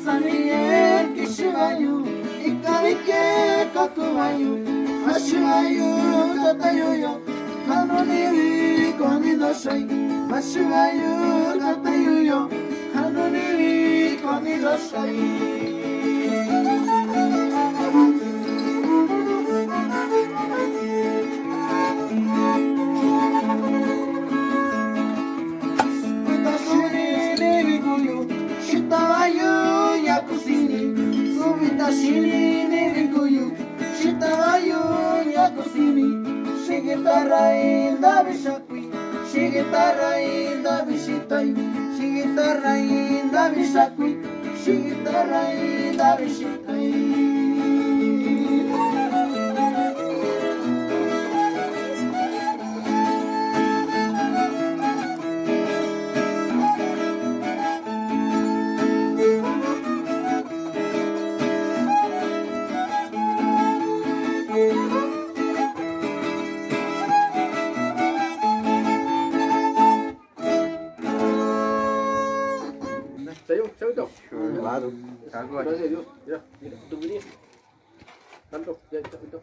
Saniye kişivayu ikavike kakuvayu Mashivayu tatayuyo Kanoniwi konidosai Mashivayu tatayuyo Kanoniwi konidosai Shini Niriguyu, Shitawayu Yakusini, Shigitara inda Bishakwi, Shigitara inda Bishitai, Shigitara inda Bishakwi, Shigitara inda Bishitai. Sa'yo ito. Baru. Ito, ito. Ito, ito. Ito, ito.